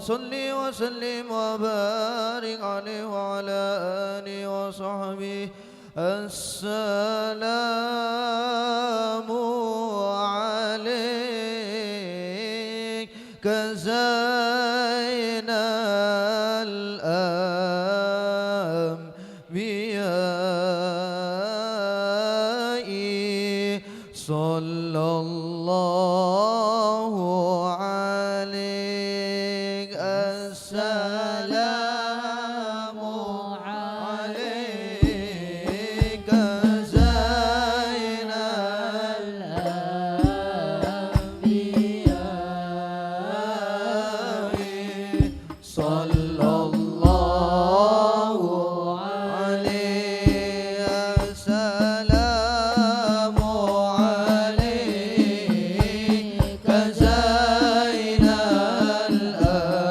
صل وسلم وبارك عليه وعلى آله وصحبه. السلام عليك زين الأنبياء صلى الله عليك. السلام عليك زين الأنبياء صلى الله عليه. السلام عليك زين الأنبياء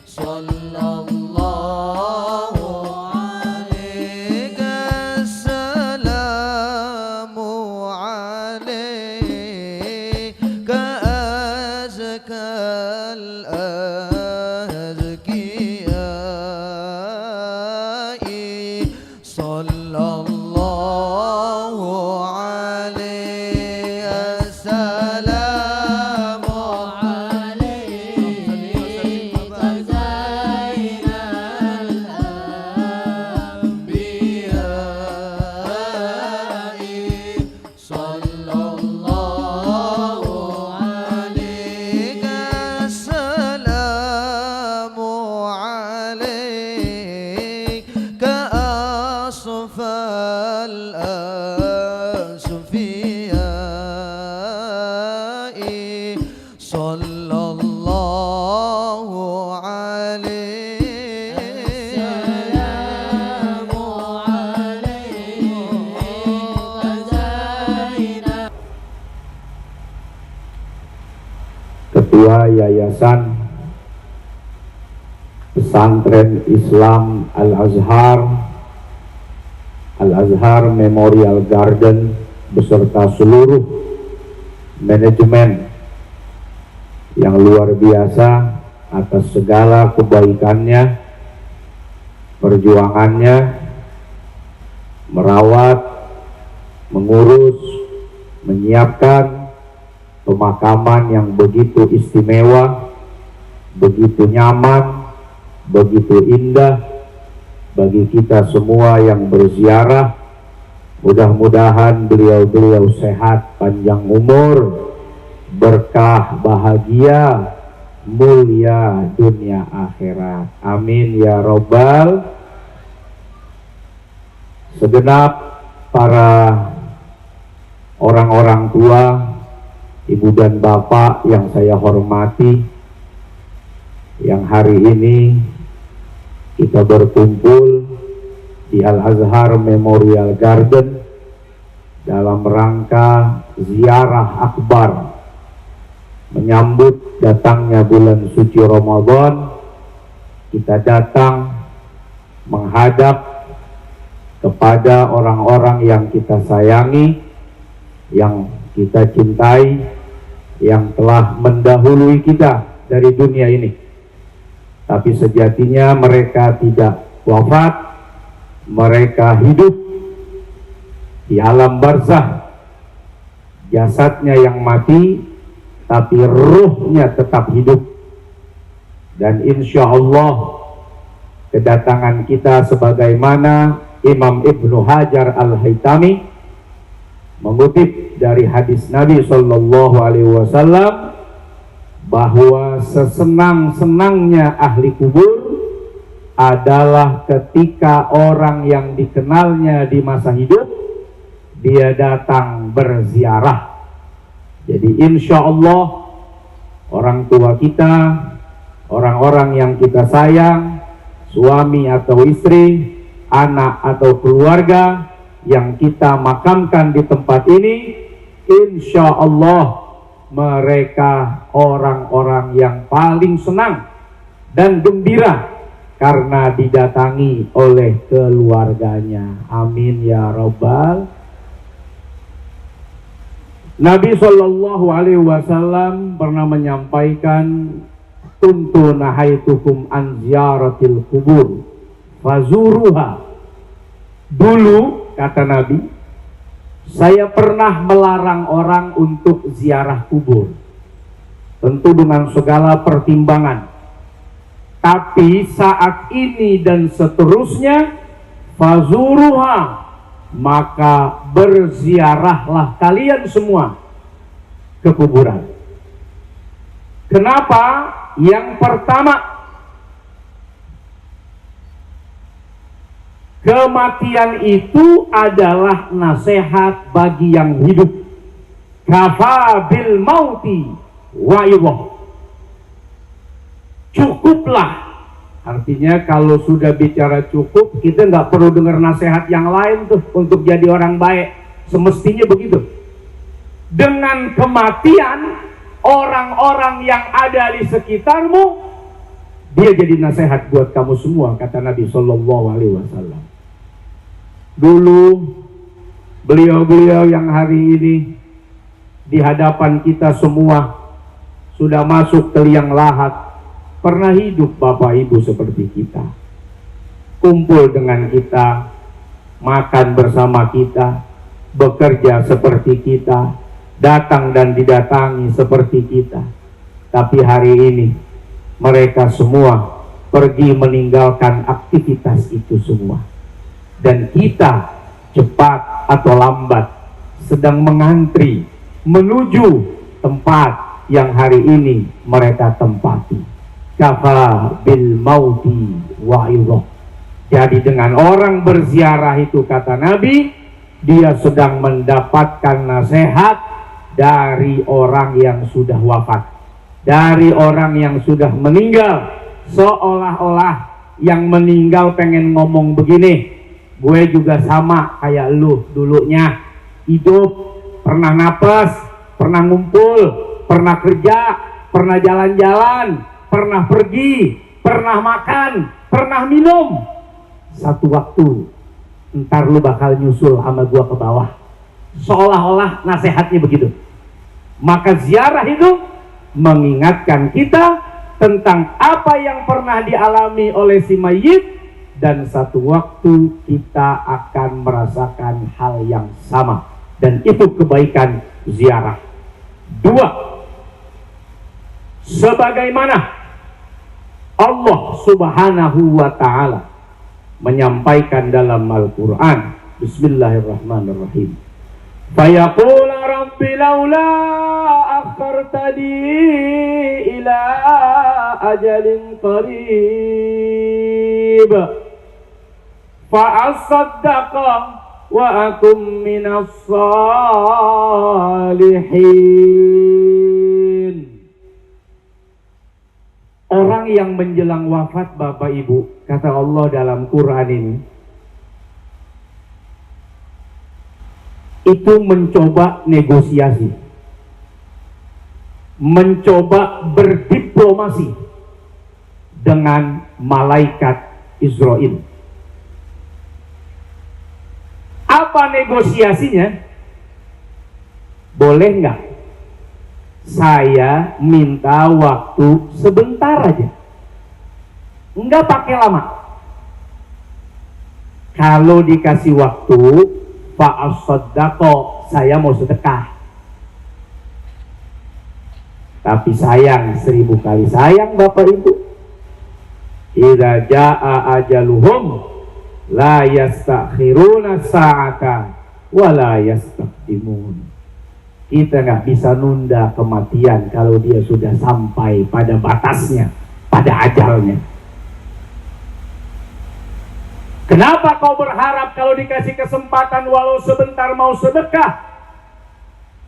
صلى الله عليك. السلام عليك أزكى الأزكياء صلى الله عليه. السلام عليك زين الأنبياء صلى الله عليك. السلام عليك أصفى الأصفياء صلى الله عليه. السلام عليك زين. Ketua Yayasan Pesantren Islam Al-Azhar Memorial Garden beserta seluruh manajemen yang luar biasa atas segala kebaikannya, perjuangannya merawat, mengurus, menyiapkan pemakaman yang begitu istimewa, begitu nyaman, begitu indah bagi kita semua yang berziarah. Mudah-mudahan beliau-beliau sehat, panjang umur, berkah, bahagia, mulia dunia akhirat. Amin ya robbal. Segenap para orang-orang tua, ibu dan bapak yang saya hormati, yang hari ini kita berkumpul di Al-Azhar Memorial Garden dalam rangka ziarah akbar menyambut datangnya bulan suci Ramadan. Kita datang menghadap kepada orang-orang yang kita sayangi, yang kita cintai, yang telah mendahului kita dari dunia ini. Tapi sejatinya mereka tidak wafat, mereka hidup di alam barzah. Jasadnya yang mati, tapi ruhnya tetap hidup. Dan insya Allah kedatangan kita sebagaimana Imam Ibnu Hajar Al-Haytami mengutip dari hadis Nabi SAW bahwa sesenang-senangnya ahli kubur adalah ketika orang yang dikenalnya di masa hidup dia datang berziarah. Jadi insya Allah orang tua kita, orang-orang yang kita sayang, suami atau istri, anak atau keluarga yang kita makamkan di tempat ini, insya Allah mereka orang-orang yang paling senang dan gembira karena didatangi oleh keluarganya. Amin ya robbal. Nabi Shallallahu Alaihi Wasallam pernah menyampaikan, kuntu nahaitukum an ziyaratil kubur fazuruha. Dulu, kata Nabi, saya pernah melarang orang untuk ziarah kubur, tentu dengan segala pertimbangan. Tapi saat ini dan seterusnya, fazuruha, maka berziarahlah kalian semua ke kuburan. Kenapa? Yang pertama, kematian itu adalah nasihat bagi yang hidup. Kafa bil mauti wa'idhah. Cukuplah. Artinya kalau sudah bicara cukup, kita nggak perlu dengar nasihat yang lain tuh untuk jadi orang baik. Semestinya begitu. Dengan kematian orang-orang yang ada di sekitarmu, dia jadi nasihat buat kamu semua, kata Nabi Shallallahu Alaihi Wasallam. Dulu beliau-beliau yang hari ini di hadapan kita semua sudah masuk ke liang lahat, pernah hidup Bapak Ibu seperti kita, kumpul dengan kita, makan bersama kita, bekerja seperti kita, datang dan didatangi seperti kita. Tapi hari ini mereka semua pergi meninggalkan aktivitas itu semua, dan kita cepat atau lambat sedang mengantri menuju tempat yang hari ini mereka tempati. Kafa bil mauti wa'idhah. Jadi dengan orang berziarah itu, kata Nabi, dia sedang mendapatkan nasihat dari orang yang sudah wafat, dari orang yang sudah meninggal. Seolah-olah yang meninggal pengen ngomong begini, gue juga sama kayak lu dulunya, hidup, pernah napas, pernah ngumpul, pernah kerja, pernah jalan-jalan, pernah pergi, pernah makan, pernah minum. Satu waktu ntar lu bakal nyusul sama gua ke bawah. Seolah-olah nasihatnya begitu. Maka ziarah itu mengingatkan kita tentang apa yang pernah dialami oleh si mayit, dan satu waktu kita akan merasakan hal yang sama, dan itu kebaikan ziarah. Dua, sebagaimana Allah Subhanahu wa ta'ala menyampaikan dalam Al-Quran, bismillahirrahmanirrahim, fayaqula rabbi laula akhartani ila ajalin qarib fa'asaddaqa wa akum minas salihin. Orang yang menjelang wafat, Bapak Ibu, kata Allah dalam Quran ini, itu mencoba negosiasi, mencoba berdiplomasi dengan malaikat Israel. Apa negosiasinya? Boleh nggak saya minta waktu sebentar aja, nggak pakai lama. Kalau dikasih waktu, fa'asaddaqo, saya mau sedekah. Tapi sayang, 1000 kali sayang Bapak Ibu, idza jaa ajaluhum la yastakhiruna sa'ata wa la yastaqdimun. Kita nggak bisa nunda kematian kalau dia sudah sampai pada batasnya, pada ajalnya. Kenapa kau berharap kalau dikasih kesempatan walau sebentar mau sedekah?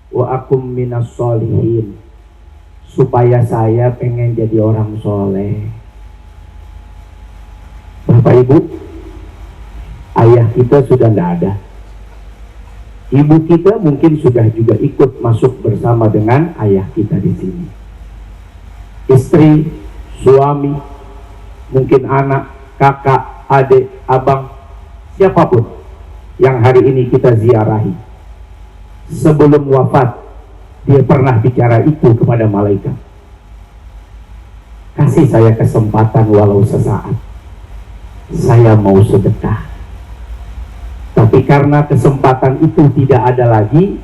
Wa akum minas sholihin, supaya saya pengen jadi orang soleh. Bapak Ibu, ayah kita sudah nggak ada. Ibu kita mungkin sudah juga ikut masuk bersama dengan ayah kita di sini. Istri, suami, mungkin anak, kakak, adik, abang, siapapun yang hari ini kita ziarahi, sebelum wafat Dia pernah bicara itu kepada malaikat. Kasih saya kesempatan walau sesaat. Saya mau sedekah. Tapi karena kesempatan itu tidak ada lagi,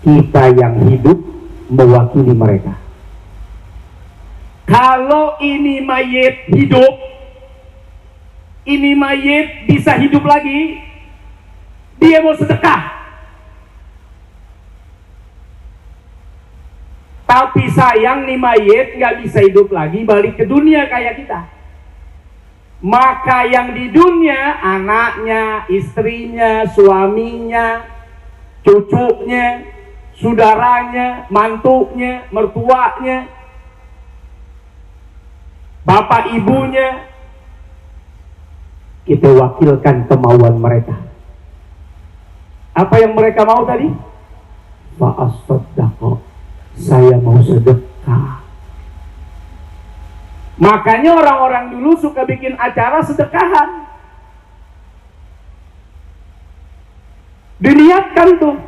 kita yang hidup mewakili mereka. Kalau ini mayit hidup, ini mayit bisa hidup lagi, dia mau sedekah. Tapi sayang nih mayit nggak bisa hidup lagi, balik ke dunia kayak kita. Maka yang di dunia, anaknya, istrinya, suaminya, cucunya, saudaranya, mantunya, mertuanya, bapak ibunya, kita wakilkan kemauan mereka. Apa yang mereka mau tadi? Fa'as-saddaqah, saya mau sedekah. Makanya orang-orang dulu suka bikin acara sedekahan. Diniatkan tuh.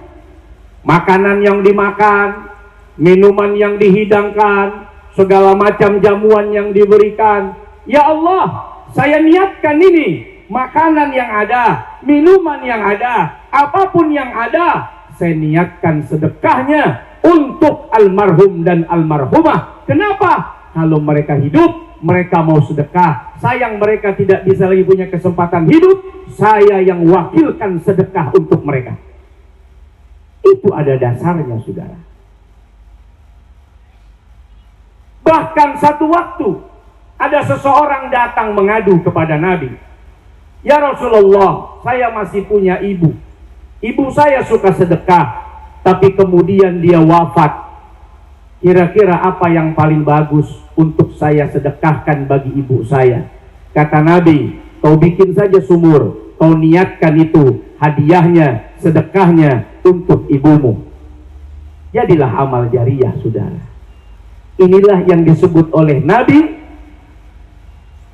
Makanan yang dimakan, minuman yang dihidangkan, segala macam jamuan yang diberikan. Ya Allah, saya niatkan ini. Makanan yang ada, minuman yang ada, apapun yang ada, saya niatkan sedekahnya untuk almarhum dan almarhumah. Kenapa? Kalau mereka hidup, mereka mau sedekah. Sayang mereka tidak bisa lagi punya kesempatan hidup, saya yang wakilkan sedekah untuk mereka. Itu ada dasarnya, saudara. Bahkan satu waktu, ada seseorang datang mengadu kepada Nabi. Ya Rasulullah, saya masih punya ibu. Ibu saya suka sedekah, tapi kemudian dia wafat. Kira-kira apa yang paling bagus untuk saya sedekahkan bagi ibu saya? Kata Nabi, kau bikin saja sumur, kau niatkan itu hadiahnya, sedekahnya untuk ibumu. Jadilah amal jariah, saudara. Inilah yang disebut oleh Nabi,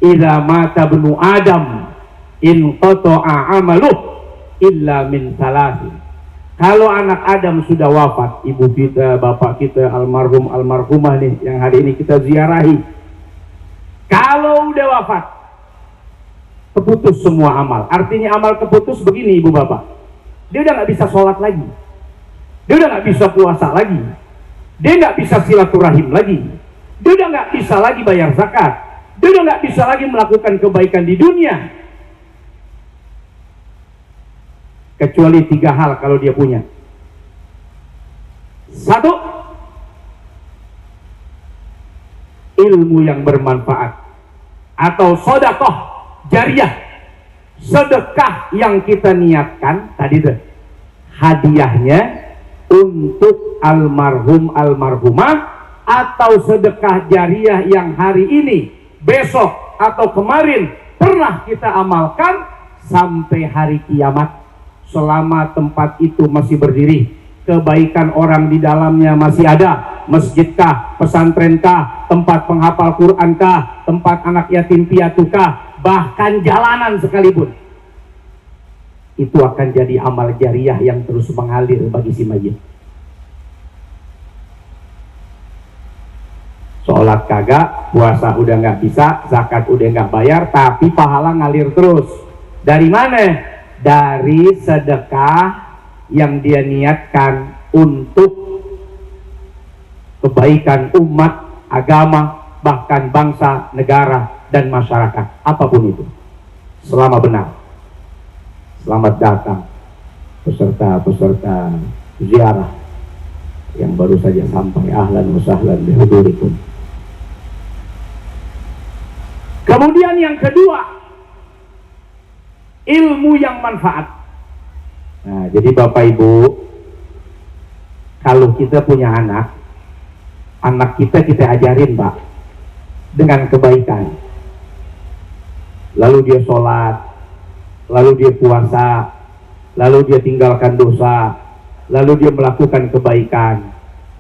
idza mata ibnu Adam in qata'a amaluh illa min salasin. Kalau anak Adam sudah wafat, ibu kita, bapak kita, almarhum, almarhumah nih, yang hari ini kita ziarahi. Kalau udah wafat, keputus semua amal. Artinya amal keputus begini, ibu bapak. Dia udah gak bisa sholat lagi. Dia udah gak bisa puasa lagi. Dia gak bisa silaturahim lagi. Dia udah gak bisa lagi bayar zakat. Dia udah gak bisa lagi melakukan kebaikan di dunia. Kecuali 3 hal kalau dia punya. 1, ilmu yang bermanfaat atau sedekah jariah. Sedekah yang kita niatkan tadi tuh, hadiahnya untuk almarhum almarhumah, atau sedekah jariah yang hari ini, besok atau kemarin pernah kita amalkan sampai hari kiamat. Selama tempat itu masih berdiri, kebaikan orang di dalamnya masih ada. Masjidkah, pesantrenkah, tempat penghafal Qurankah, tempat anak yatim piatukah, bahkan jalanan sekalipun, itu akan jadi amal jariah yang terus mengalir bagi si mayit. Sholat kagak, puasa udah nggak bisa, zakat udah nggak bayar, tapi pahala ngalir terus. Dari mana? Dari sedekah yang dia niatkan untuk kebaikan umat, agama, bahkan bangsa, negara, dan masyarakat. Apapun itu, selama benar. Selamat datang peserta-peserta ziarah yang baru saja sampai. Ahlan wa sahlan bihudurikum. Kemudian yang kedua, ilmu yang manfaat. Nah, jadi Bapak Ibu, kalau kita punya anak kita ajarin, Pak, dengan kebaikan. Lalu dia sholat, lalu dia puasa, lalu dia tinggalkan dosa, lalu dia melakukan kebaikan.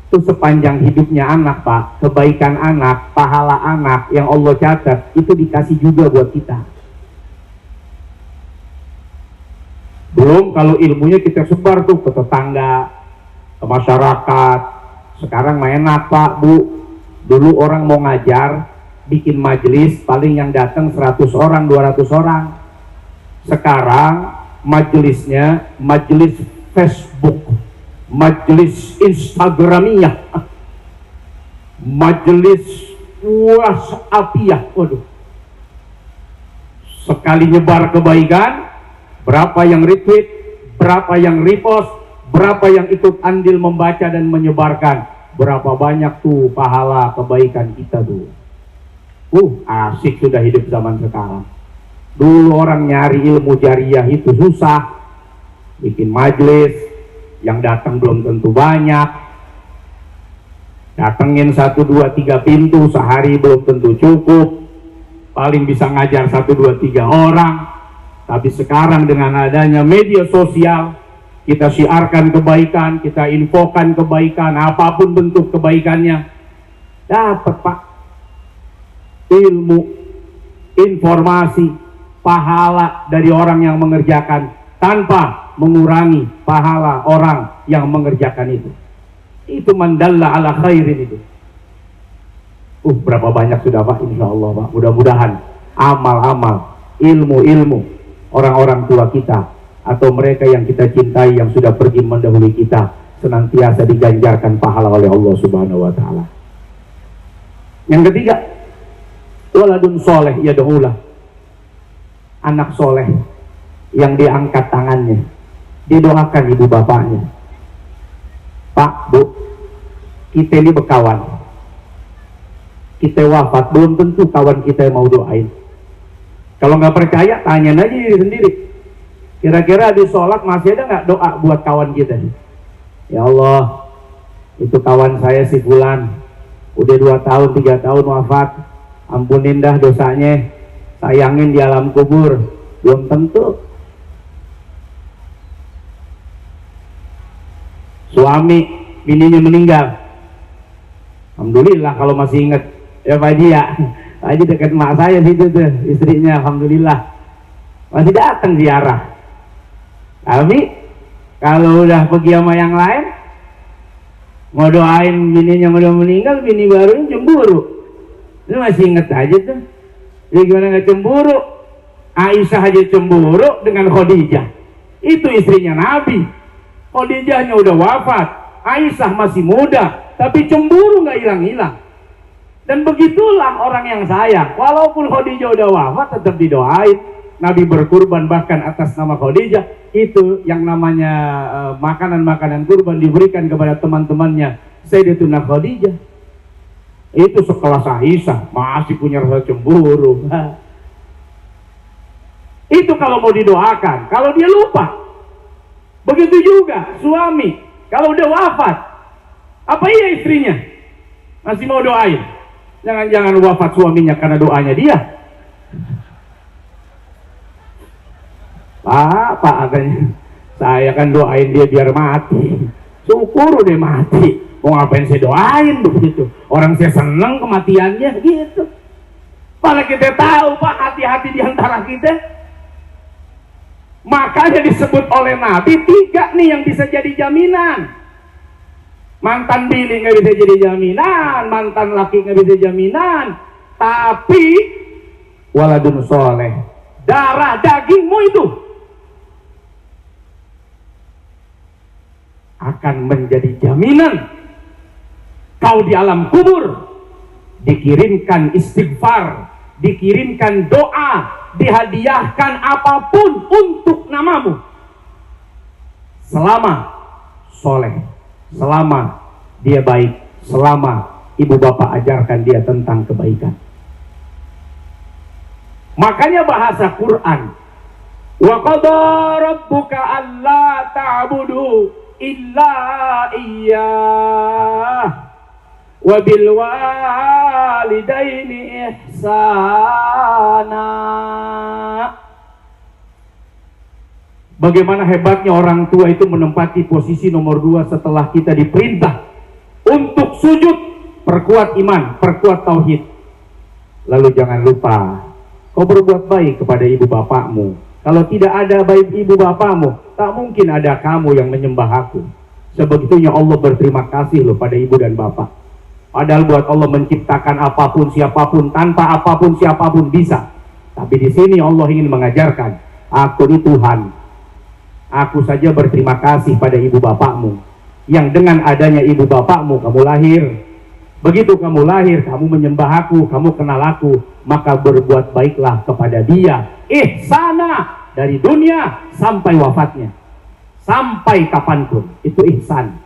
Itu sepanjang hidupnya anak, Pak, kebaikan anak, pahala anak yang Allah catat, itu dikasih juga buat kita. Belum kalau ilmunya kita sebar tuh ke tetangga, ke masyarakat, Sekarang enak Pak, Bu. Dulu orang mau ngajar, bikin majelis, paling yang datang 100 orang, 200 orang. Sekarang majelisnya, majelis Facebook, majelis Instagramiyah, majelis WhatsAppiyah. Waduh. Sekali nyebar kebaikan, berapa yang retweet, berapa yang repost, berapa yang ikut andil membaca dan menyebarkan, berapa banyak tuh pahala kebaikan kita tuh. Asik sudah hidup zaman sekarang. Dulu orang nyari ilmu jariah itu susah, bikin majelis, yang datang belum tentu banyak, datengin 1, 2, 3 pintu sehari belum tentu cukup, paling bisa ngajar 1, 2, 3 orang. Tapi sekarang dengan adanya media sosial, kita siarkan kebaikan, kita infokan kebaikan, apapun bentuk kebaikannya, dapat Pak ilmu, informasi, pahala dari orang yang mengerjakan tanpa mengurangi pahala orang yang mengerjakan itu. Itu mandalla ala khairin itu. Berapa banyak sudah Pak, insya Allah Pak. Mudah-mudahan amal-amal, ilmu-ilmu orang-orang tua kita atau mereka yang kita cintai yang sudah pergi mendahului kita senantiasa diganjarkan pahala oleh Allah Subhanahu wa Ta'ala. Yang ketiga, waladun soleh yad'ulah, anak soleh yang diangkat tangannya, didoakan ibu bapaknya. Pak, Bu, kita ini berkawan, kita wafat, belum tentu kawan kita yang mau doain. Kalau nggak percaya, tanya aja diri sendiri. Kira-kira di sholat masih ada nggak doa buat kawan kita? Ya Allah, itu kawan saya si Fulan, udah 2 tahun, 3 tahun wafat, ampunin dah dosanya, sayangin di alam kubur. Belum tentu. Suami, bininya meninggal, alhamdulillah kalau masih ingat. Ya Pak Haji ya, Pak Haji dekat emak saya situ tuh, istrinya alhamdulillah masih datang ziarah. Tapi kalau udah pergi sama yang lain, mau doain bininya udah meninggal, bini barunya cemburu. Lu masih inget aja tuh. Jadi gimana nggak cemburu? Aisyah aja cemburu dengan Khadijah. Itu istrinya Nabi. Khadijahnya udah wafat, Aisyah masih muda, tapi cemburu nggak hilang-hilang. Dan begitulah orang yang sayang. Walaupun Khadijah udah wafat, tetap didoain. Nabi berkurban bahkan atas nama Khadijah. Itu yang namanya makanan-makanan kurban diberikan kepada teman-temannya Sayyidatuna Khadijah. Itu sekelas Aisyah masih punya rasa cemburu. Itu kalau mau didoakan. Kalau dia lupa, begitu juga suami kalau udah wafat, apa iya istrinya masih mau doain? Jangan-jangan wafat suaminya karena doanya dia. Pak katanya, saya kan doain dia biar mati. Syukur dia mati. Mau ngapain saya doain begitu? Orang saya senang kematiannya gitu. Padahal kita tahu Pak, hati-hati di antara kita. Makanya disebut oleh Nabi 3 nih yang bisa jadi jaminan. Mantan bini nggak bisa jadi jaminan, mantan laki nggak bisa jaminan, tapi waladun soleh, darah dagingmu itu akan menjadi jaminan. Kau di alam kubur dikirimkan istighfar, dikirimkan doa, dihadiahkan apapun untuk namamu selama soleh, selama dia baik, selama ibu bapak ajarkan dia tentang kebaikan. Makanya bahasa Quran, wa qada rabbuka alla ta'budu illa iyyah wa bil walidaini ihsana. Bagaimana hebatnya orang tua itu menempati posisi nomor 2 setelah kita diperintah untuk sujud, perkuat iman, perkuat tauhid. Lalu jangan lupa, kau berbuat baik kepada ibu bapakmu. Kalau tidak ada baik ibu bapakmu, tak mungkin ada kamu yang menyembah aku. Sebegitunya Allah berterima kasih loh pada ibu dan bapak. Padahal buat Allah menciptakan apapun, siapapun, tanpa apapun, siapapun bisa. Tapi di sini Allah ingin mengajarkan, aku ini Tuhan. Aku saja berterima kasih pada ibu bapakmu, yang dengan adanya ibu bapakmu kamu lahir. Begitu kamu lahir, kamu menyembah aku, kamu kenal aku, maka berbuat baiklah kepada dia. Ihsana dari dunia sampai wafatnya, sampai kapanpun, itu ihsan.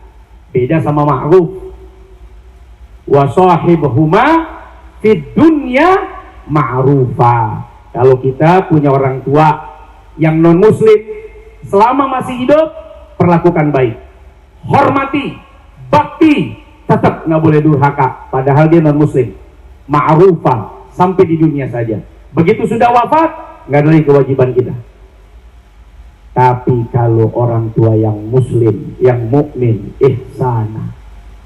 Beda sama ma'ruf. Wa sahibhuma fid dunya ma'rufa. Kalau kita punya orang tua yang non muslim, selama masih hidup perlakukan baik, hormati, bakti, tetap nggak boleh durhaka, padahal dia non muslim. Ma'rufa sampai di dunia saja. Begitu sudah wafat, nggak ada lagi kewajiban kita. Tapi kalau orang tua yang muslim, yang mukmin, ihsana,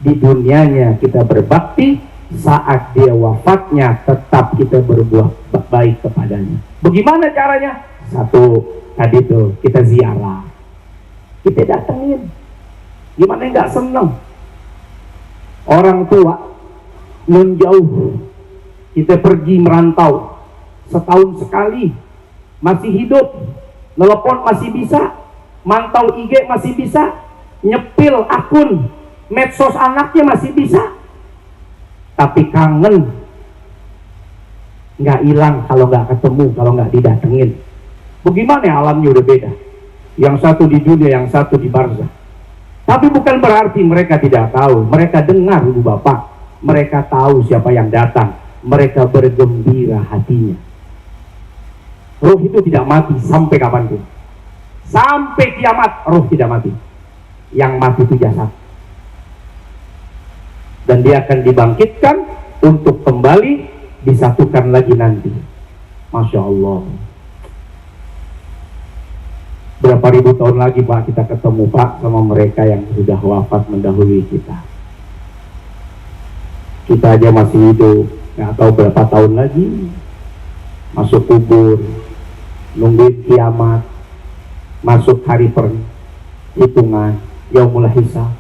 di dunianya kita berbakti, saat dia wafatnya tetap kita berbuat baik kepadanya. Bagaimana caranya? Satu, tadi tuh kita ziarah, kita datengin. Gimana nggak seneng? Orang tua non jauh, kita pergi merantau setahun sekali, masih hidup, telepon masih bisa, mantau IG masih bisa, nyepil akun medsos anaknya masih bisa. Tapi kangen nggak hilang kalau nggak ketemu, kalau nggak didatengin. Bagaimana ya, alamnya udah beda. Yang satu di dunia, yang satu di barzah. Tapi bukan berarti mereka tidak tahu. Mereka dengar ibu bapak, mereka tahu siapa yang datang, mereka bergembira hatinya. Roh itu tidak mati sampai kapanpun. Sampai kiamat roh tidak mati. Yang mati itu jasad. Dan dia akan dibangkitkan untuk kembali disatukan lagi nanti. Masya Allah. Berapa ribu tahun lagi Pak kita ketemu Pak sama mereka yang sudah wafat mendahului kita. Kita aja masih hidup, nggak tahu berapa tahun lagi masuk kubur, nungguin kiamat, masuk hari perhitungan, yaumul hisab.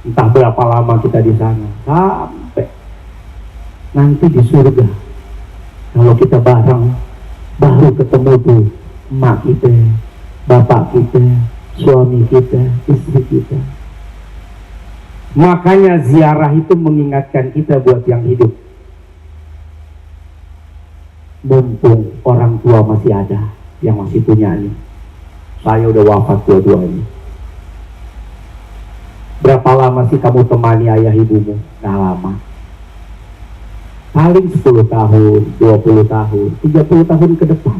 Entah berapa lama kita di sana, sampai nanti di surga. Kalau kita bareng, baru ketemu tuh emak kita, bapak kita, suami kita, istri kita. Makanya ziarah itu mengingatkan kita buat yang hidup. Mumpung orang tua masih ada, yang masih punya ini. Saya udah wafat dua-duanya. Berapa lama sih kamu temani ayah ibumu? Nggak lama. Paling 10 tahun, 20 tahun, 30 tahun ke depan.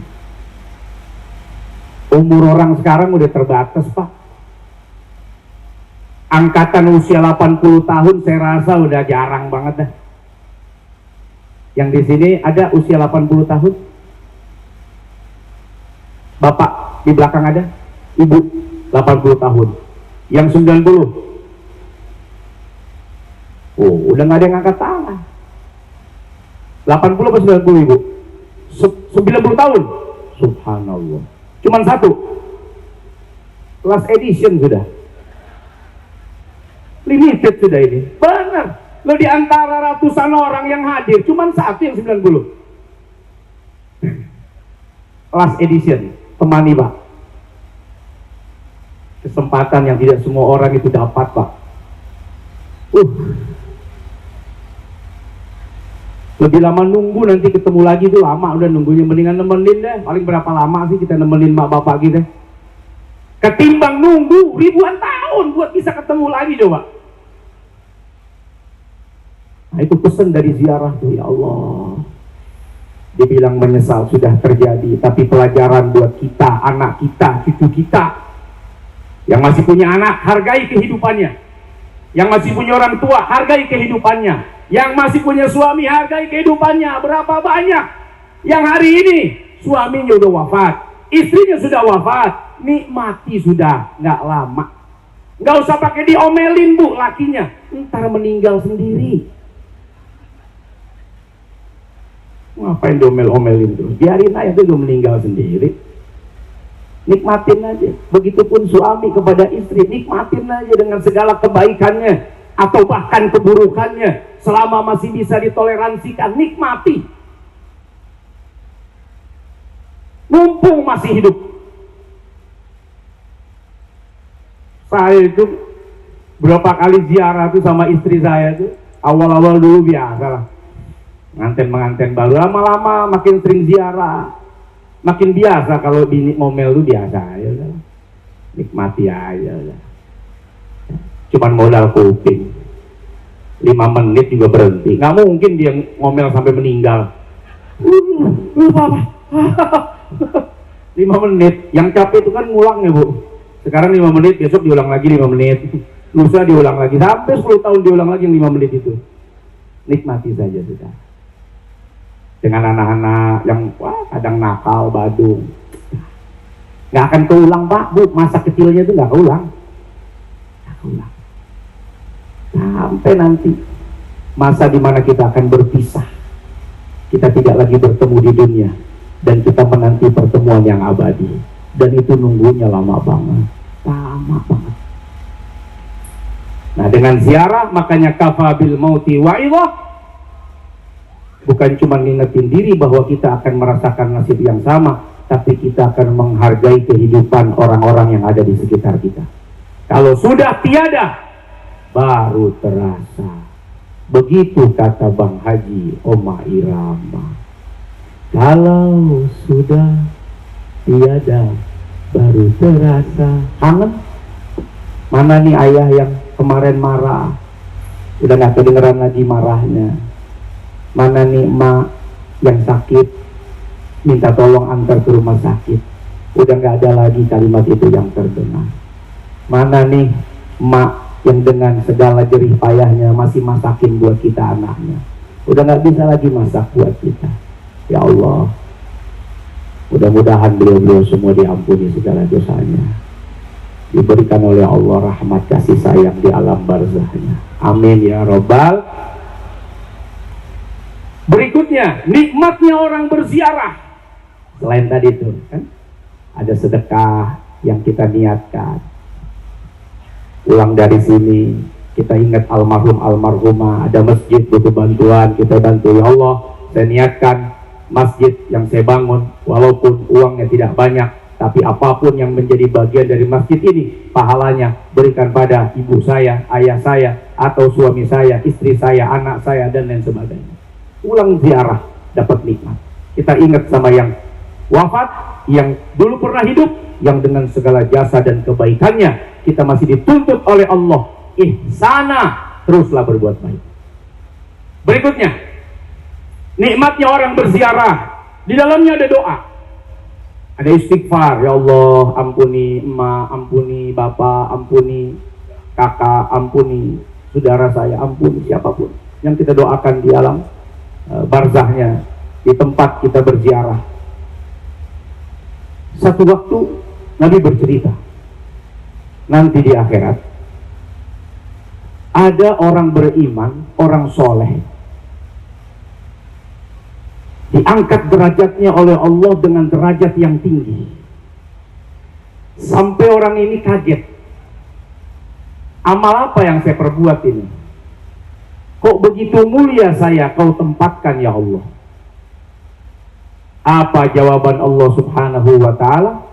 Umur orang sekarang udah terbatas Pak. Angkatan usia 80 tahun saya rasa udah jarang banget dah. Yang di sini ada usia 80 tahun? Bapak di belakang ada? Ibu 80 tahun. Yang 90? Oh, udah nggak ada yang angkat tangan. 80 atau 90 ibu? 90 tahun? Subhanallah. Cuman satu. Last edition sudah. Limited sudah ini. Benar. Lo di antara ratusan orang yang hadir, cuman satu yang 90. Last edition. Temani Pak. Kesempatan yang tidak semua orang itu dapat Pak. Lebih lama nunggu, nanti ketemu lagi tuh lama udah nunggunya. Mendingan nemenin deh. Paling berapa lama sih kita nemenin mak bapak kita? Ketimbang nunggu ribuan tahun buat bisa ketemu lagi coba. Nah itu pesan dari ziarah tuh, ya Allah. Dibilang menyesal sudah terjadi, tapi pelajaran buat kita, anak kita, cucu kita. Yang masih punya anak, hargai kehidupannya. Yang masih punya orang tua, hargai kehidupannya. Yang masih punya suami, hargai kehidupannya. Berapa banyak yang hari ini suaminya udah wafat, istrinya sudah wafat, nikmati sudah, nggak lama. Nggak usah pakai diomelin Bu lakinya, ntar meninggal sendiri. Ngapain diomel-omelin terus? Biarin aja tuh meninggal sendiri. Nikmatin aja. Begitupun suami kepada istri, nikmatin aja dengan segala kebaikannya atau bahkan keburukannya, selama masih bisa ditoleransikan, nikmati. Mumpung masih hidup. Saya itu berapa kali ziarah tuh sama istri saya tuh, awal-awal dulu biasa lah, nganten baru, lama-lama makin sering ziarah, makin biasa. Kalau bini ngomel tuh biasa aja, nikmati aja udah. Cuman modal kuping, 5 menit juga berhenti. Nggak mungkin dia ngomel sampai meninggal. 5 menit, yang capek itu kan ngulang ya Bu. Sekarang 5 menit, besok diulang lagi 5 menit, lusa diulang lagi, sampai 10 tahun diulang lagi yang 5 menit itu. Nikmati saja sudah. Dengan anak-anak yang kadang nakal, badung, nggak akan keulang Pak Bu, masa kecilnya itu nggak keulang. Sampai nanti masa dimana kita akan berpisah, kita tidak lagi bertemu di dunia, dan kita menanti pertemuan yang abadi. Dan itu nunggunya lama banget. Nah, dengan ziarah makanya kafabil mauti wa'idhah, bukan cuma ngingetin diri bahwa kita akan merasakan nasib yang sama, tapi kita akan menghargai kehidupan orang-orang yang ada di sekitar kita. Kalau sudah tiada, baru terasa. Begitu kata Bang Haji Oma Irama. Kalau sudah tiada, baru terasa. Kangen? Mana nih ayah yang kemarin marah, udah gak kedengeran lagi marahnya. Mana nih emak yang sakit, minta tolong antar ke rumah sakit, udah gak ada lagi kalimat itu yang terdengar. Mana nih emak yang dengan segala jerih payahnya masih masakin buat kita anaknya, udah gak bisa lagi masak buat kita. Ya Allah, mudah-mudahan beliau-beliau semua diampuni segala dosanya, diberikan oleh Allah rahmat kasih sayang di alam barzahnya. Amin ya robbal. Berikutnya, nikmatnya orang berziarah. Selain tadi itu kan, ada sedekah yang kita niatkan. Pulang dari sini, kita ingat almarhum almarhumah, ada masjid butuh bantuan, kita bantu. Ya Allah, saya niatkan masjid yang saya bangun, walaupun uangnya tidak banyak, tapi apapun yang menjadi bagian dari masjid ini, pahalanya berikan pada ibu saya, ayah saya, atau suami saya, istri saya, anak saya, dan lain sebagainya. Ulang ziarah, dapat nikmat. Kita ingat sama yang wafat, yang dulu pernah hidup, yang dengan segala jasa dan kebaikannya, kita masih dituntut oleh Allah, ihsana, teruslah berbuat baik. Berikutnya, nikmatnya orang berziarah, di dalamnya ada doa. Ada istighfar, ya Allah, ampuni emak, ampuni bapak, ampuni kakak, ampuni saudara saya, ampuni siapapun yang kita doakan di alam barzahnya, di tempat kita berziarah. Satu waktu Nabi bercerita, nanti di akhirat ada orang beriman, orang soleh, diangkat derajatnya oleh Allah dengan derajat yang tinggi, sampai orang ini kaget. Amal apa yang saya perbuat ini? Kok begitu mulia saya kau tempatkan ya Allah? Apa jawaban Allah subhanahu wa ta'ala?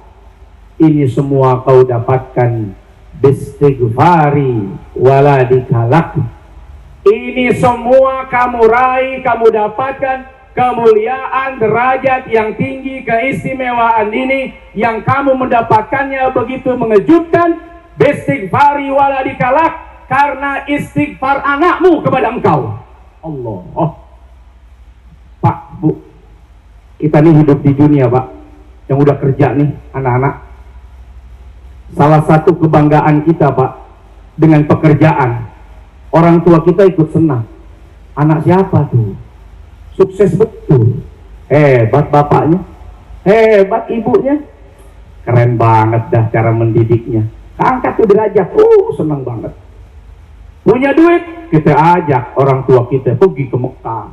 Ini semua kau dapatkan bistighfari waladikalak. Ini semua kamu raih, kamu dapatkan kemuliaan, derajat yang tinggi, keistimewaan ini yang kamu mendapatkannya begitu mengejutkan. Bistighfari waladikalak, karena istighfar anakmu kepada engkau. Allah. Oh, Pak, Bu, kita nih hidup di dunia Pak, yang udah kerja nih anak-anak. Salah satu kebanggaan kita Pak, dengan pekerjaan, orang tua kita ikut senang. Anak siapa tuh? Sukses betul, hebat bapaknya, hebat ibunya, keren banget dah cara mendidiknya, angkat tuh derajat, senang banget. Punya duit, kita ajak orang tua kita pergi ke Mekah,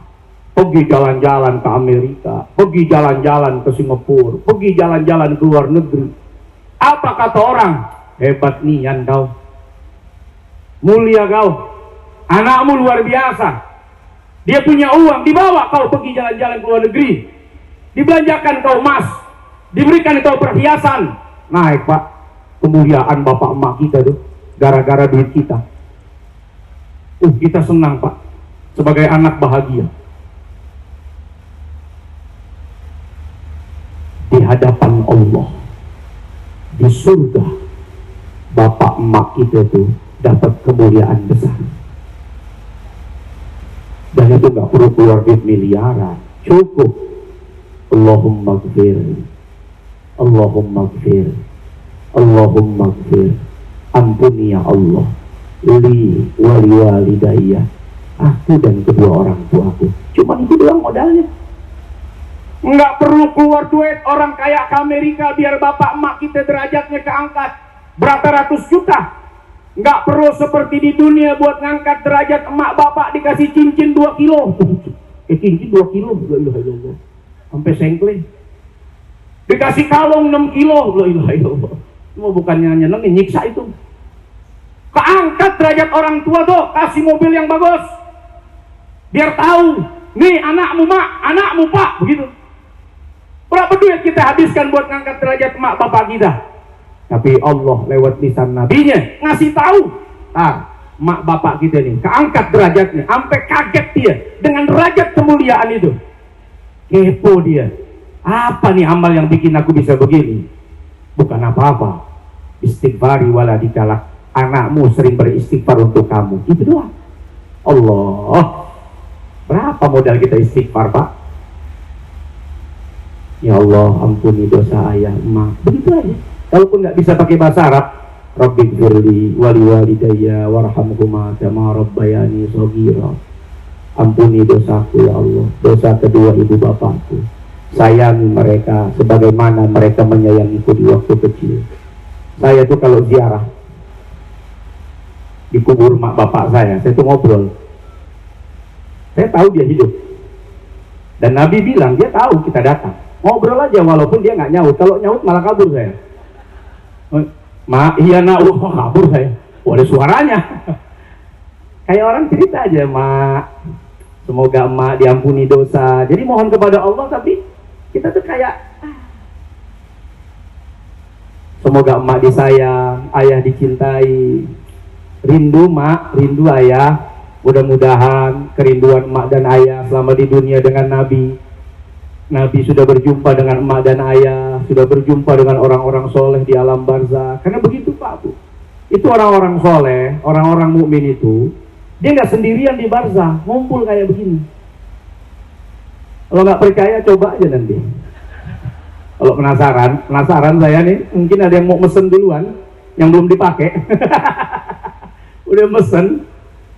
pergi jalan-jalan ke Amerika, pergi jalan-jalan ke Singapura, pergi jalan-jalan ke luar negeri. Apa kata orang? Hebat nian kau, mulia kau, anakmu luar biasa. Dia punya uang, dibawa kau pergi jalan-jalan ke luar negeri, dibelanjakan kau emas, diberikan kau perhiasan. Naik Pak, kemuliaan bapak emak kita tuh, gara-gara duit kita. Kita senang Pak, sebagai anak bahagia. Di hadapan Allah, di surga, bapak emak kita tuh dapat kemuliaan besar. Dan itu nggak perlu keluar duit miliaran, cukup Allahumma gfir, Allahumma gfir, Allahumma gfir, ampuni ya Allah, li wali walidayya, aku dan kedua orang tuaku. Cuma itu doang modalnya. Nggak perlu keluar duit orang kaya ke Amerika biar bapak emak kita derajatnya keangkat berapa ratus juta. Nggak perlu seperti di dunia buat ngangkat derajat emak bapak dikasih cincin 2 kilo. Cincin 2 kilo, la ilaha illallah, sampai sengkle. Dikasih kalung 6 kilo, la ilaha illallah. Cuma bukannya nyenengin, nyiksa itu. Keangkat derajat orang tua tuh, kasih mobil yang bagus, biar tahu nih anakmu mak, anakmu pak, begitu. Berapa duit kita habiskan buat ngangkat derajat emak bapak kita? Tapi Allah lewat lisan nabinya ngasih tahu, emak bapak kita nih keangkat derajatnya, sampai kaget dia dengan derajat kemuliaan itu. Kepo dia, apa nih amal yang bikin aku bisa begini? Bukan apa-apa, istighfari waladika, anakmu sering beristighfar untuk kamu, itu doang. Allah, berapa modal kita istighfar Pak? Ya Allah, ampuni dosa ayah emak, begitu aja. Kalaupun nggak bisa pakai bahasa Arab, Rabbighfirli wali walidayya warhamhuma kama rabbayani shaghira. Ampuni dosaku ya Allah, dosa kedua ibu bapakku. Sayangi mereka sebagaimana mereka menyayangiku di waktu kecil. Saya tuh kalau ziarah di kubur mak bapak saya tuh ngobrol. Saya tahu dia hidup. Dan Nabi bilang dia tahu kita datang. Ngobrol aja walaupun dia nggak nyaut. Kalau nyaut malah kabur saya. Mak, iya nak, kabur saya. Ada suaranya. Kayak orang cerita aja, mak, semoga emak diampuni dosa. Jadi mohon kepada Allah, tapi kita tuh kayak semoga emak disayang, ayah dicintai. Rindu mak, rindu ayah. Mudah-mudahan kerinduan emak dan ayah selama di dunia dengan Nabi. Nabi sudah berjumpa dengan emak dan ayah, sudah berjumpa dengan orang-orang soleh di alam barzah. Karena begitu Pak Bu, itu orang-orang soleh, orang-orang mukmin itu, dia nggak sendirian di barzah, ngumpul kayak begini. Kalau nggak percaya coba aja nanti. Kalau penasaran saya nih, mungkin ada yang mau mesen duluan, yang belum dipakai. Udah mesen,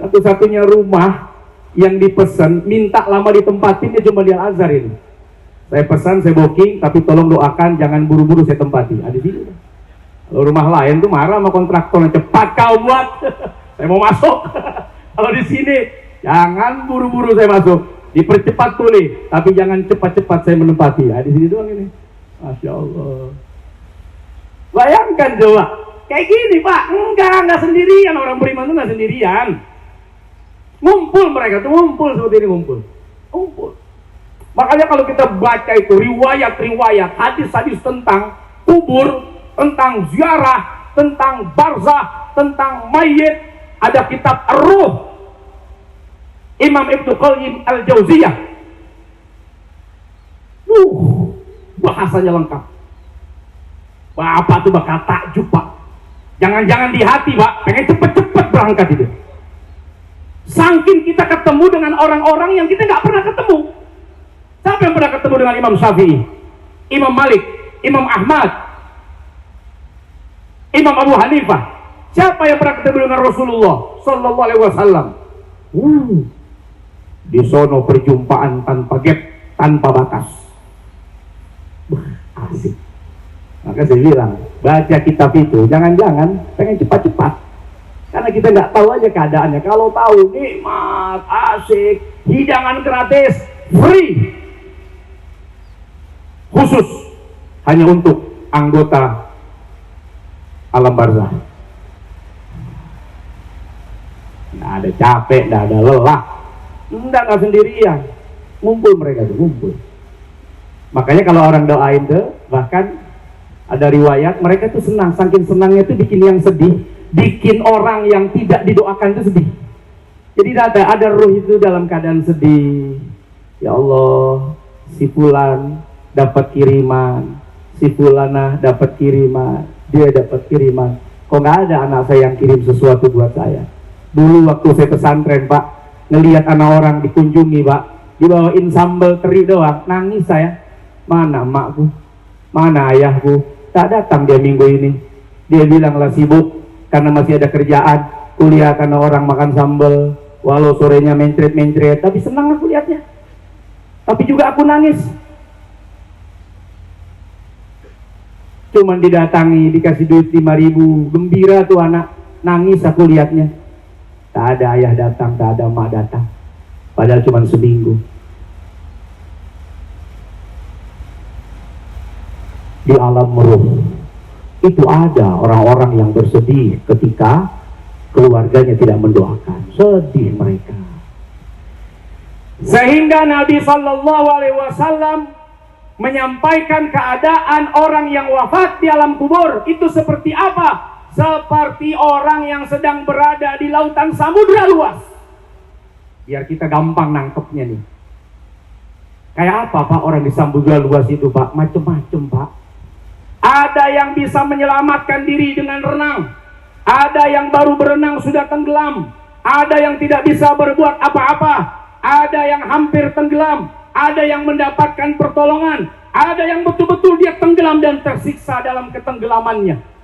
satu-satunya rumah yang dipesan, minta lama ditempatin, dia cuma di Al-Azhar ini. Saya pesan, saya booking, tapi tolong doakan jangan buru-buru saya tempati. Ada di sini. Kalau rumah lain tuh marah sama kontraktor, cepat kau buat, saya mau masuk. Kalau di sini jangan buru-buru saya masuk, dipercepat boleh, tapi jangan cepat-cepat saya menempati. Di sini doang ini. Masya Allah. Bayangkan coba, kayak gini Pak, enggak sendirian, orang beriman itu enggak sendirian. Ngumpul mereka tuh, ngumpul seperti ini, ngumpul. Makanya kalau kita baca itu riwayat-riwayat, hadis-hadis tentang kubur, tentang ziarah, tentang barzah, tentang mayit, ada kitab Ar-Ruh Imam Ibnu Qayyim Al-Jauziyah. Bahasanya lengkap. Bapak tuh bakal takjub Pak. Jangan-jangan di hati Pak, pengen cepet-cepet berangkat itu. Saking kita ketemu dengan orang-orang yang kita nggak pernah ketemu. Siapa yang pernah ketemu dengan Imam Syafi'i, Imam Malik, Imam Ahmad, Imam Abu Hanifah? Siapa yang pernah ketemu dengan Rasulullah Sallallahu Alaihi Wasallam? Di sono perjumpaan tanpa gap, tanpa batas. Asik. Maka saya bilang, baca kitab itu jangan-jangan pengen cepat-cepat, karena kita nggak tahu aja keadaannya. Kalau tahu nikmat, asik, hidangan gratis, free, khusus hanya untuk anggota alam barzah. Nggak ada capek, nggak ada lelah, nggak sendirian, ngumpul mereka tuh, ngumpul. Makanya kalau orang doain tuh, bahkan ada riwayat mereka tuh senang, saking senangnya tuh bikin yang sedih, bikin orang yang tidak didoakan itu sedih. Jadi ada ruh itu dalam keadaan sedih. Ya Allah, si fulan dapat kiriman, si fulanah dapat kiriman, dia dapat kiriman. Kok nggak ada anak saya yang kirim sesuatu buat saya? Dulu waktu saya pesantren Pak, ngelihat anak orang dikunjungi Pak, dibawain sambal teri doang, nangis saya. Mana emakku? Mana ayahku? Tak datang dia minggu ini. Dia bilanglah sibuk karena masih ada kerjaan. Kuliah karena orang makan sambal. Walau sorenya mencret-mencret, tapi senang aku lihatnya. Tapi juga aku nangis. Cuman didatangi, dikasih duit 5.000, gembira tuh anak. Nangis aku lihatnya. Tak ada ayah datang, tak ada emak datang. Padahal cuman seminggu. Di alam ruh itu ada orang-orang yang bersedih ketika keluarganya tidak mendoakan. Sedih mereka. Sehingga Nabi SAW menyampaikan keadaan orang yang wafat di alam kubur itu seperti apa? Seperti orang yang sedang berada di lautan samudra luas. Biar kita gampang nangkepnya nih. Kayak apa Pak orang di samudra luas itu Pak? Macem-macem Pak. Ada yang bisa menyelamatkan diri dengan renang. Ada yang baru berenang sudah tenggelam. Ada yang tidak bisa berbuat apa-apa. Ada yang hampir tenggelam. Ada yang mendapatkan pertolongan. Ada yang betul-betul dia tenggelam dan tersiksa dalam ketenggelamannya.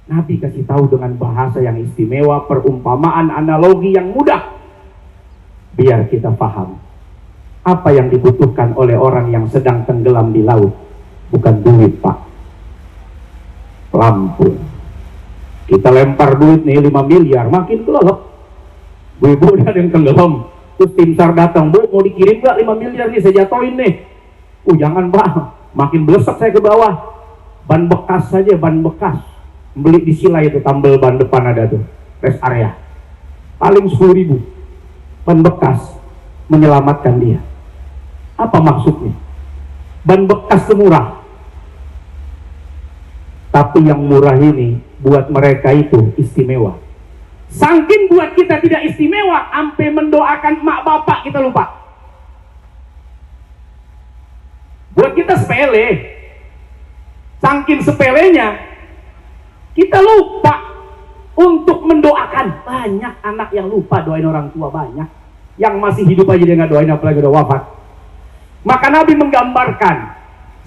Nabi kasih tahu dengan bahasa yang istimewa, perumpamaan, analogi yang mudah. Biar kita paham. Apa yang dibutuhkan oleh orang yang sedang tenggelam di laut. Bukan duit Pak. Lampu. Kita lempar duit nih 5 miliar, makin kelelep. Bu-ibu ada yang tenggelam. Terus tim SAR datang, Bu mau dikirim gak 5 miliar nih, saya jatoin nih. Jangan Pak, makin belesek saya ke bawah. Ban bekas saja, ban bekas. Beli di Silai itu, tambal ban depan ada tuh, rest area. Paling 10.000. Ban bekas menyelamatkan dia. Apa maksudnya? Ban bekas itu murah. Tapi yang murah ini buat mereka itu istimewa. Saking buat kita tidak istimewa, sampai mendoakan mak bapak kita lupa. Buat kita sepele. Saking sepelenya, kita lupa untuk mendoakan. Banyak anak yang lupa doain orang tua, banyak. Yang masih hidup aja dia nggak doain, apalagi udah wafat. Maka Nabi menggambarkan,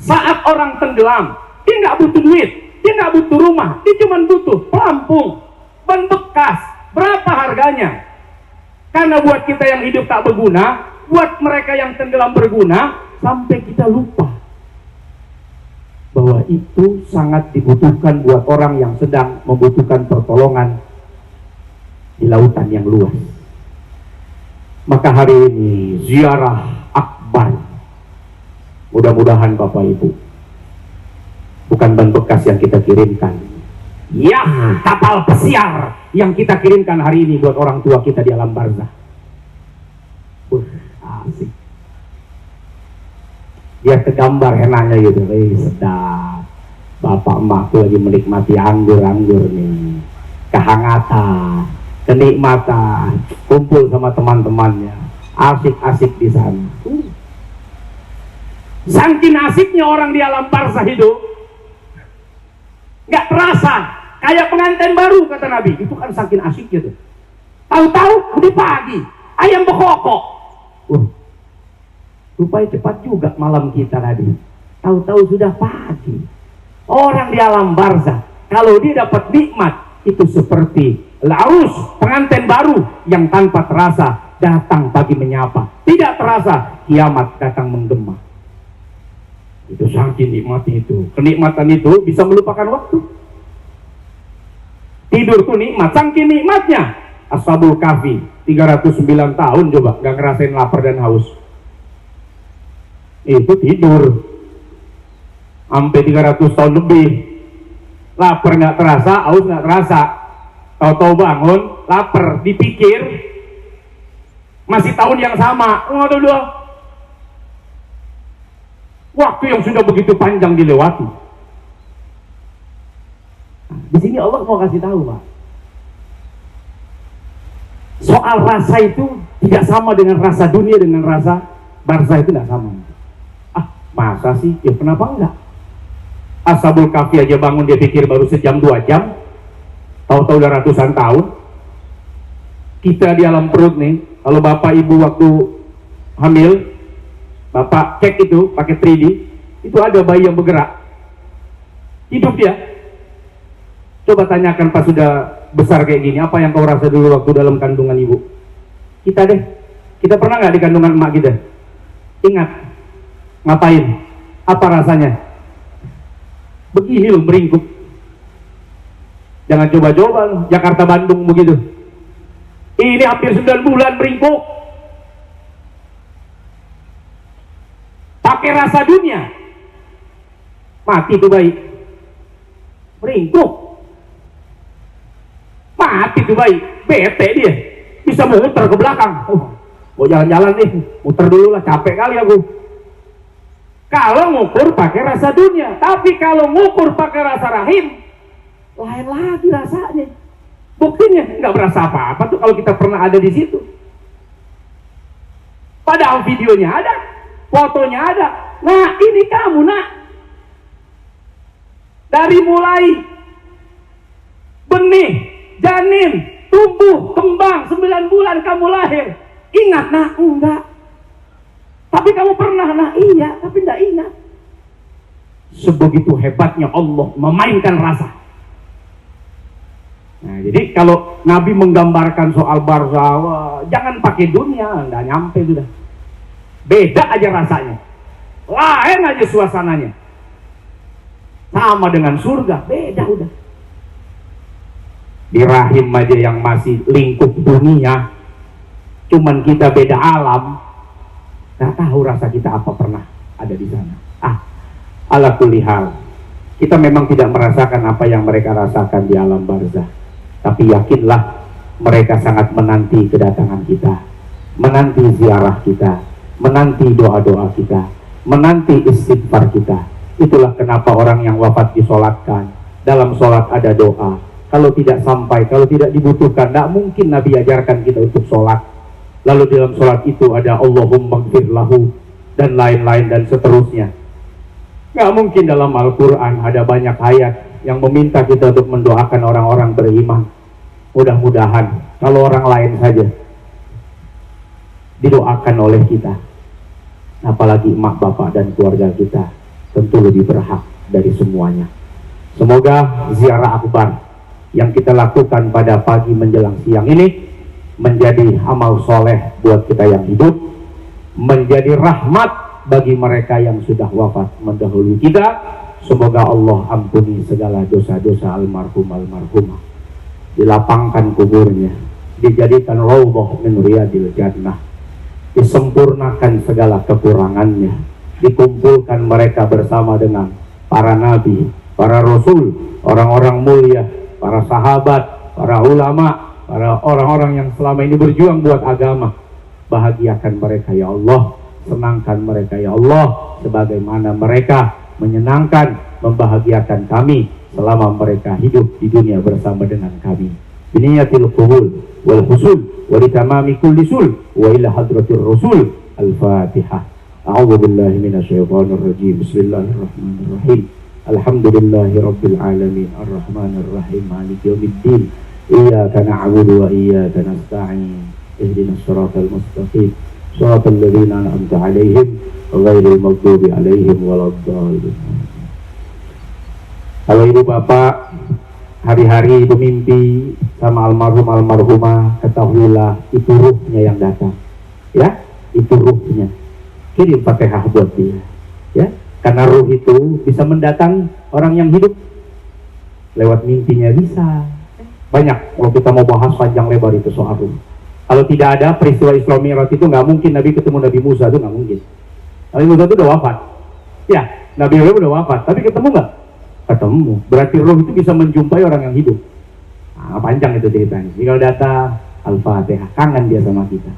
saat orang tenggelam, dia nggak butuh duit. Dia nggak butuh rumah, dia cuma butuh pelampung, ban bekas. Berapa harganya? Karena buat kita yang hidup tak berguna, buat mereka yang tenggelam berguna, sampai kita lupa bahwa itu sangat dibutuhkan buat orang yang sedang membutuhkan pertolongan di lautan yang luas. Maka hari ini ziarah akbar. Mudah-mudahan Bapak Ibu, bukan ban bekas yang kita kirimkan, ya kapal pesiar yang kita kirimkan hari ini buat orang tua kita di alam barzah. Asik. Dia kegambar enaknya gitu, sedap. Bapak emakku lagi menikmati anggur-anggur nih, kehangatan, kenikmatan, kumpul sama teman-temannya, asik-asik di sana. Saking asiknya orang di alam barzah itu, nggak terasa, kayak pengantin baru kata Nabi. Itu kan saking asiknya tuh. Tahu-tahu udah pagi, ayam bekokok. Rupanya cepat juga malam kita tadi. Tahu-tahu sudah pagi. Orang di alam barzah, kalau dia dapat nikmat, itu seperti larus pengantin baru yang tanpa terasa datang pagi menyapa. Tidak terasa kiamat datang menggema. Itu saking nikmatnya itu. Kenikmatan itu bisa melupakan waktu. Tidur tuh nikmat, saking nikmatnya. Ashabul Kahfi 309 tahun coba gak ngerasain lapar dan haus. Itu tidur sampai 300 tahun lebih. Lapar nggak terasa, haus nggak terasa. Tahu-tahu bangun, lapar, dipikir masih tahun yang sama. Waduh, waktu yang sudah begitu panjang dilewati. Di sini Allah mau kasih tahu, Pak. Soal rasa itu tidak sama dengan rasa dunia, dengan rasa barzah itu tidak sama. Masa sih? Ya kenapa enggak? Ashabul Kahfi aja bangun dia pikir baru sejam 2 jam, tahu-tahu udah ratusan tahun. Kita di alam perut nih, kalau bapak ibu waktu hamil, bapak cek itu pakai 3D, itu ada bayi yang bergerak, hidup dia. Coba tanyakan pas sudah besar kayak gini, apa yang kau rasa dulu waktu dalam kandungan ibu? Kita deh, kita pernah nggak di kandungan emak kita? Ingat, ngapain? Apa rasanya? Begini loh, meringkuk. Jangan coba-coba loh, Jakarta Bandung begitu. Ini hampir 9 bulan meringkuk. Pakai rasa dunia. Mati tuh bayi. Meringkuk. Mati tuh bayi. Bete dia. Bisa muter ke belakang. Mau jalan-jalan nih, muter dulu lah, capek kali aku. Kalau ngukur pakai rasa dunia, tapi kalau ngukur pakai rasa rahim, lain lagi rasanya. Buktinya nggak berasa apa-apa tuh kalau kita pernah ada di situ. Padahal videonya ada, fotonya ada. Nah, ini kamu, nak. Dari mulai benih, janin, tumbuh, kembang, 9 bulan kamu lahir. Ingat, nak? Enggak. Tapi kamu pernah, nah iya, tapi tidak ingat. Sebegitu hebatnya Allah memainkan rasa. Nah, jadi kalau Nabi menggambarkan soal barzah, jangan pakai dunia, nggak nyampe sudah. Beda aja rasanya, lain aja suasananya. Sama dengan surga, beda udah. Di rahim aja yang masih lingkup dunia, cuman kita beda alam. Nggak tahu rasa kita apa pernah ada di sana. Ala kulli hal, kita memang tidak merasakan apa yang mereka rasakan di alam barzah. Tapi yakinlah mereka sangat menanti kedatangan kita, menanti ziarah kita, menanti doa-doa kita, menanti istighfar kita. Itulah kenapa orang yang wafat disolatkan. Dalam solat ada doa. Kalau tidak sampai, kalau tidak dibutuhkan, tidak mungkin Nabi ajarkan kita untuk solat. Lalu dalam sholat itu ada Allahumma gfir lahu dan lain-lain dan seterusnya. Nggak mungkin dalam Al-Quran ada banyak ayat yang meminta kita untuk mendoakan orang-orang beriman. Mudah-mudahan kalau orang lain saja didoakan oleh kita, apalagi emak bapak dan keluarga kita, tentu lebih berhak dari semuanya. Semoga ziarah akbar yang kita lakukan pada pagi menjelang siang ini menjadi amal soleh buat kita yang hidup, menjadi rahmat bagi mereka yang sudah wafat mendahului kita. Semoga Allah ampuni segala dosa-dosa almarhumah, dilapangkan kuburnya, dijadikan raudhah min riyadil jannah, disempurnakan segala kekurangannya, dikumpulkan mereka bersama dengan para nabi, para rasul, orang-orang mulia, para sahabat, para ulama, para orang-orang yang selama ini berjuang buat agama. Bahagiakan mereka ya Allah, senangkan mereka ya Allah, sebagaimana mereka menyenangkan, membahagiakan kami selama mereka hidup di dunia bersama dengan kami. Biniyatil qubul wal husul wa litamami kulli sul wa ila hadratir rasul. Al-Fatihah. A'udzu billahi minasyaitonir rajim. Bismillahirrahmanirrahim. Alhamdulillahi rabbil alamin arrahmanir rahim maliki yaumiddin. Iyyaka na'budu wa iyyaka nasta'in. Ihdinas siratal mustaqim. Shiratal ladzina an'amta 'alaihim ghairil maghdubi 'alaihim waladdallin. Kalau ibu bapak hari-hari ibu mimpi sama almarhumah, ketahuilah itu ruhnya yang datang. Ya, itu ruhnya. Kirim Fatihah buat dia. Ya, karena ruh itu bisa mendatang orang yang hidup lewat mimpinya bisa. Banyak kalau kita mau bahas panjang lebar itu soal ruh. Kalau tidak ada peristiwa Isra Mi'raj itu nggak mungkin Nabi ketemu Nabi Musa, itu nggak mungkin. Nabi Musa itu udah wafat. Ya, Nabi Ibrahim udah wafat, tapi ketemu nggak? ketemu. Berarti roh itu bisa menjumpai orang yang hidup. Nah, panjang itu ceritanya. Jadi kalau datang Al-Fatihah, kangen dia sama kita.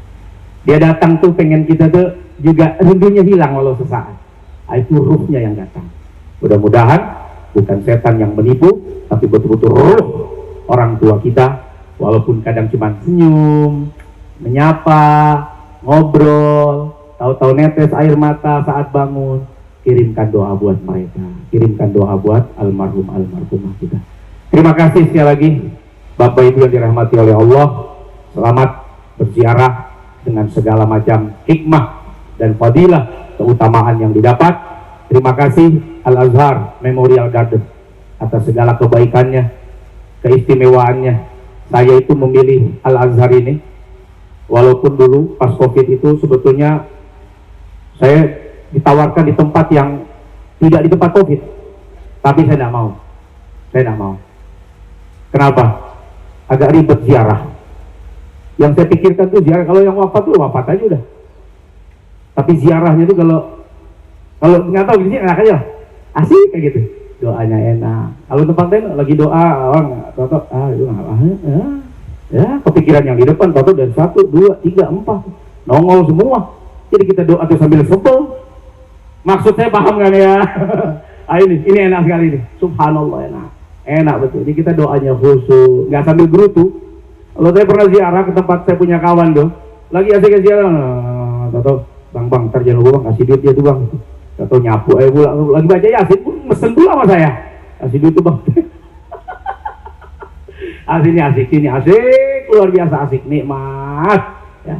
Dia datang tuh pengen kita tuh juga rindunya hilang walau sesaat. Nah, itu ruhnya yang datang. Mudah-mudahan bukan setan yang menipu, tapi betul-betul ruh orang tua kita, walaupun kadang cuma senyum, menyapa, ngobrol, tahu-tahu netes air mata saat bangun. Kirimkan doa buat mereka, kirimkan doa buat almarhum almarhumah kita. Terima kasih sekali lagi Bapak Ibu yang dirahmati oleh Allah. Selamat berziarah dengan segala macam hikmah dan fadilah keutamaan yang didapat. Terima kasih Al-Azhar Memorial Garden atas segala kebaikannya, keistimewaannya. Saya itu memilih Al-Azhar ini walaupun dulu pas Covid itu sebetulnya saya ditawarkan di tempat yang tidak di tempat Covid, tapi saya tidak mau. Saya tidak mau. Kenapa? Agak ribet ziarah. Yang saya pikirkan tuh ziarah, kalau yang wafat tuh wafat aja udah. Tapi ziarahnya tuh kalau nggak tahu gini enak aja, asik kayak gitu. Doanya enak. Kalau tempat lain lagi doa orang toto itu ya kepikiran yang di depan toto dari 1, 2, 3, 4 nongol semua. Jadi kita doa tuh sambil sebel. Maksud saya paham kan ya? ini enak sekali nih. Subhanallah enak betul. Ini kita doanya khusyuk, nggak sambil gerutu. Kalau saya pernah ziarah ke tempat saya punya kawan tuh, lagi asik ziarah, tahu bang, ntar jangan lupa bang kasih duit dia tuh bang. Tahu nyapu, lagi baca yasin pun mesen dulu sama saya, kasih duit tuh bang. asik, ini asik, luar biasa asik, nikmat. Ya,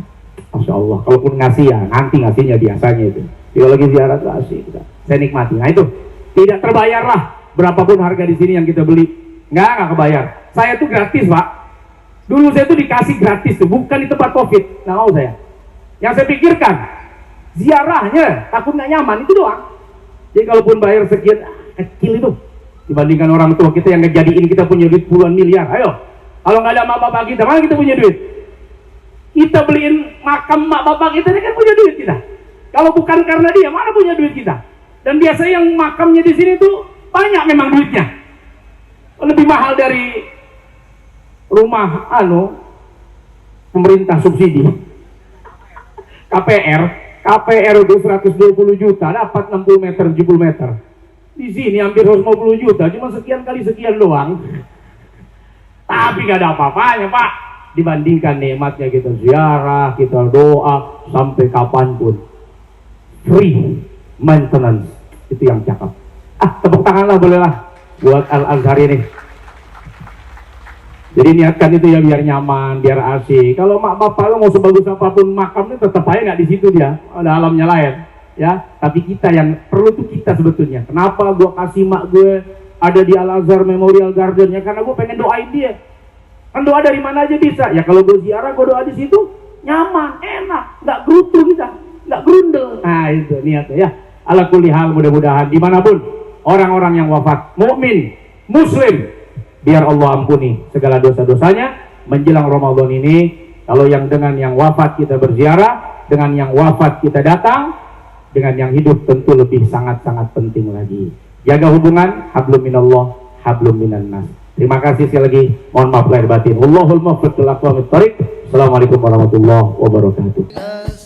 Masya Allah. Kalaupun ngasih ya, nanti ngasihnya biasanya itu. Kalau lagi ziarah tuh asik, saya nikmati. Nah itu tidak terbayar lah, berapapun harga di sini yang kita beli, nggak kebayar. Saya tuh gratis pak. Dulu saya tuh dikasih gratis tuh, bukan di tempat Covid. Nah mau saya. Yang saya pikirkan, ziarahnya takut nggak nyaman itu doang. Jadi kalaupun bayar sekian, kecil itu dibandingkan orang tua kita yang ngejadiin kita punya duit puluhan miliar. Ayo, kalau nggak ada mak bapak kita, mana kita punya duit? Kita beliin makam mak bapak kita, ini kan punya duit kita. Kalau bukan karena dia, mana punya duit kita? Dan biasanya yang makamnya di sini tuh banyak memang duitnya. Lebih mahal dari rumah pemerintah subsidi. KPR itu 120 juta, dapat 60 meter, 70 meter. Di sini hampir 150 juta, cuma sekian kali sekian doang. Tapi gak ada apa-apanya pak. Dibandingkan nikmatnya kita ziarah, kita doa, sampai kapanpun. Free maintenance, itu yang cakep. Tepuk tanganlah bolehlah buat Al-Azhar ini. Jadi niatkan itu ya biar nyaman, biar asik. Kalau mak bapak lo mau sebagus apapun makamnya tetap aja nggak di situ dia, ada alamnya lain, ya. Tapi kita yang perlu tuh kita sebetulnya. Kenapa gue kasih mak gue ada di Al-Azhar Memorial Garden? Ya karena gue pengen doain dia. Kan doa dari mana aja bisa. Ya kalau gue ziarah, gue doa di situ nyaman, enak, nggak gerutu kita, nggak grundel. Nah itu niatnya ya. Ala kulli hal mudah-mudahan dimanapun orang-orang yang wafat, mukmin, muslim, biar Allah ampuni segala dosa-dosanya menjelang Ramadan ini. Kalau yang dengan yang wafat kita berziarah, dengan yang wafat kita datang, dengan yang hidup tentu lebih sangat-sangat penting lagi. Jaga hubungan, hablum minallah, hablum minan nas. Terima kasih sekali lagi. Mohon maaf lahir batin. Allahul muwaffiq ila aqwamit thoriq. Assalamualaikum warahmatullahi wabarakatuh.